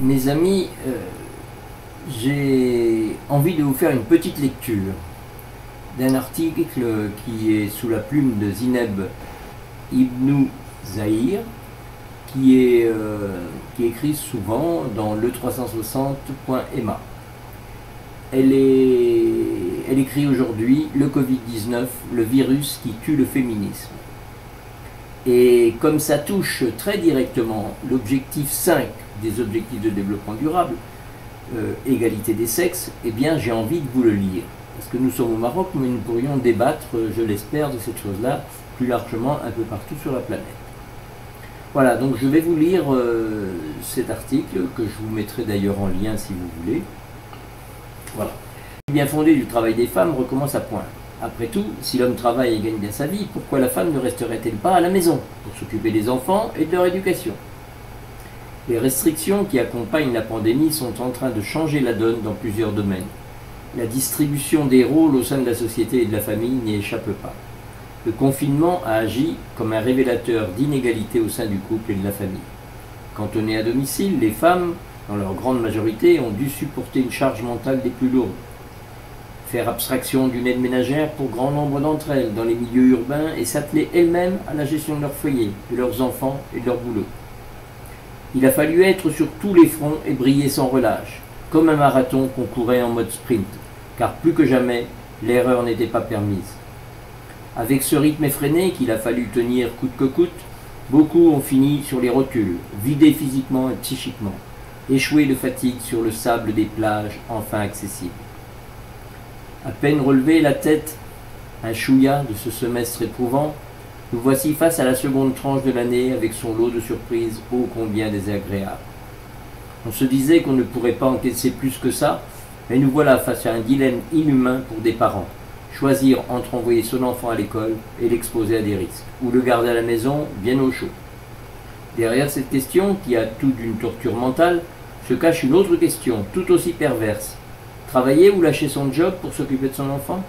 Mes amis, j'ai envie de vous faire une petite lecture d'un article qui est sous la plume de Zineb Ibn Zahir, qui est écrit souvent dans le360.ma. Elle écrit aujourd'hui « Le Covid-19, le virus qui tue le féminisme ». Et comme ça touche très directement l'objectif 5 des objectifs de développement durable, égalité des sexes, eh bien j'ai envie de vous le lire. Parce que nous sommes au Maroc, mais nous pourrions débattre, je l'espère, de cette chose-là plus largement un peu partout sur la planète. Voilà, donc je vais vous lire cet article, que je vous mettrai d'ailleurs en lien si vous voulez. Voilà. Le bien fondé du travail des femmes recommence à point. Après tout, si l'homme travaille et gagne bien sa vie, pourquoi la femme ne resterait-elle pas à la maison pour s'occuper des enfants et de leur éducation? Les restrictions qui accompagnent la pandémie sont en train de changer la donne dans plusieurs domaines. La distribution des rôles au sein de la société et de la famille n'y échappe pas. Le confinement a agi comme un révélateur d'inégalités au sein du couple et de la famille. Cantonnées à domicile, les femmes, dans leur grande majorité, ont dû supporter une charge mentale des plus lourdes. Faire abstraction d'une aide ménagère pour grand nombre d'entre elles dans les milieux urbains et s'atteler elles-mêmes à la gestion de leur foyer, de leurs enfants et de leur boulot. Il a fallu être sur tous les fronts et briller sans relâche, comme un marathon qu'on courait en mode sprint, car plus que jamais, l'erreur n'était pas permise. Avec ce rythme effréné qu'il a fallu tenir coûte que coûte, beaucoup ont fini sur les rotules, vidés physiquement et psychiquement, échoués de fatigue sur le sable des plages enfin accessibles. À peine relevé la tête, un chouïa de ce semestre éprouvant, nous voici face à la seconde tranche de l'année avec son lot de surprises ô combien désagréables. On se disait qu'on ne pourrait pas encaisser plus que ça, mais nous voilà face à un dilemme inhumain pour des parents. Choisir entre envoyer son enfant à l'école et l'exposer à des risques, ou le garder à la maison bien au chaud. Derrière cette question, qui a tout d'une torture mentale, se cache une autre question, tout aussi perverse. Travailler ou lâcher son job pour s'occuper de son enfant?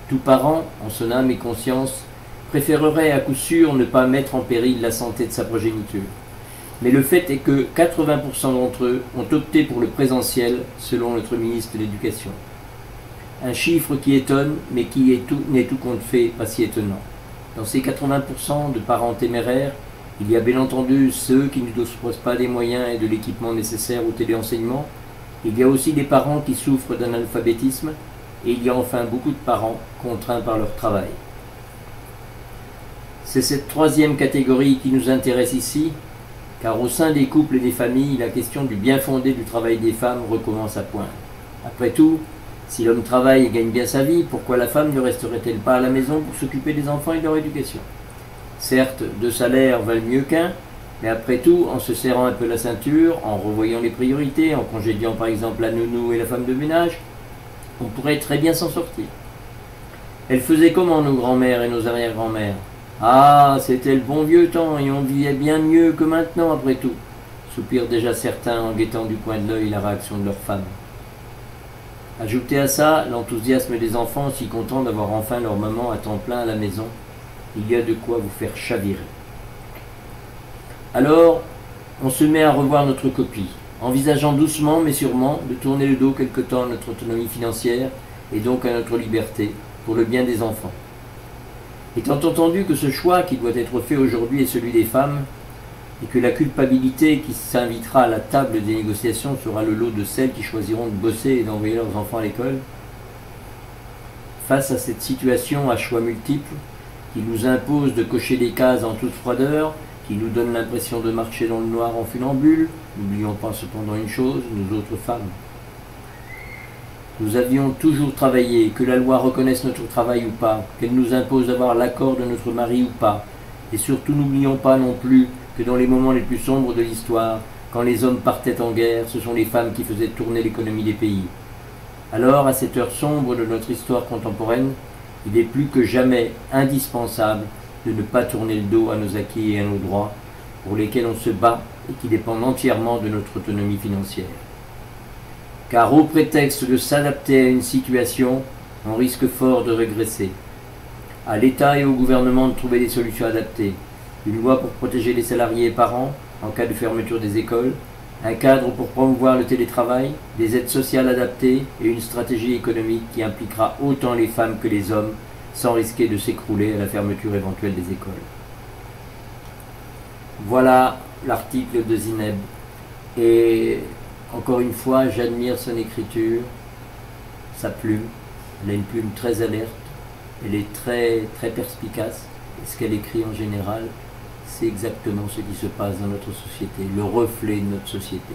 Tout parent, en son âme et conscience, préférerait à coup sûr ne pas mettre en péril la santé de sa progéniture. Mais le fait est que 80% d'entre eux ont opté pour le présentiel, selon notre ministre de l'Éducation. Un chiffre qui étonne, mais qui n'est tout compte fait pas si étonnant. Dans ces 80% de parents téméraires, il y a bien entendu ceux qui ne disposent pas des moyens et de l'équipement nécessaire au téléenseignement. Il y a aussi des parents qui souffrent d'un analphabétisme, et il y a enfin beaucoup de parents contraints par leur travail. C'est cette troisième catégorie qui nous intéresse ici, car au sein des couples et des familles, la question du bien fondé du travail des femmes recommence à point. Après tout, si l'homme travaille et gagne bien sa vie, pourquoi la femme ne resterait-elle pas à la maison pour s'occuper des enfants et de leur éducation? Certes, 2 salaires valent mieux qu'un, mais après tout, en se serrant un peu la ceinture, en revoyant les priorités, en congédiant par exemple la nounou et la femme de ménage, on pourrait très bien s'en sortir. Elles faisaient comment nos grands-mères et nos arrière-grands-mères? Ah, c'était le bon vieux temps, et on vivait bien mieux que maintenant après tout, soupirent déjà certains en guettant du coin de l'œil la réaction de leurs femmes. Ajoutez à ça l'enthousiasme des enfants si contents d'avoir enfin leur maman à temps plein à la maison, il y a de quoi vous faire chavirer. Alors, on se met à revoir notre copie, envisageant doucement mais sûrement de tourner le dos quelque temps à notre autonomie financière et donc à notre liberté, pour le bien des enfants. Étant entendu que ce choix qui doit être fait aujourd'hui est celui des femmes, et que la culpabilité qui s'invitera à la table des négociations sera le lot de celles qui choisiront de bosser et d'envoyer leurs enfants à l'école, face à cette situation à choix multiples, qui nous impose de cocher des cases en toute froideur, qui nous donne l'impression de marcher dans le noir en funambule, n'oublions pas cependant une chose, nous autres femmes. Nous avions toujours travaillé, que la loi reconnaisse notre travail ou pas, qu'elle nous impose d'avoir l'accord de notre mari ou pas, et surtout n'oublions pas non plus que dans les moments les plus sombres de l'histoire, quand les hommes partaient en guerre, ce sont les femmes qui faisaient tourner l'économie des pays. Alors, à cette heure sombre de notre histoire contemporaine, il est plus que jamais indispensable de ne pas tourner le dos à nos acquis et à nos droits, pour lesquels on se bat et qui dépendent entièrement de notre autonomie financière. Car au prétexte de s'adapter à une situation, on risque fort de régresser. À l'État et au gouvernement de trouver des solutions adaptées. Une loi pour protéger les salariés et parents, en cas de fermeture des écoles, un cadre pour promouvoir le télétravail, des aides sociales adaptées et une stratégie économique qui impliquera autant les femmes que les hommes sans risquer de s'écrouler à la fermeture éventuelle des écoles. Voilà l'article de Zineb. Et encore une fois, j'admire son écriture, sa plume. Elle a une plume très alerte, elle est très, très perspicace. Et ce qu'elle écrit en général, c'est exactement ce qui se passe dans notre société, le reflet de notre société.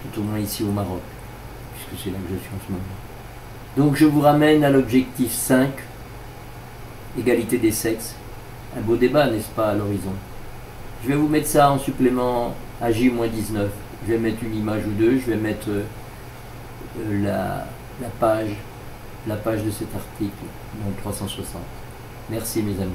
Tout au moins ici au Maroc, puisque c'est là que je suis en ce moment. Donc je vous ramène à l'objectif 5, égalité des sexes. Un beau débat, n'est-ce pas, à l'horizon. Je vais vous mettre ça en supplément à J-19. Je vais mettre une image ou deux, je vais mettre la page de cet article, donc 360. Merci mes amis.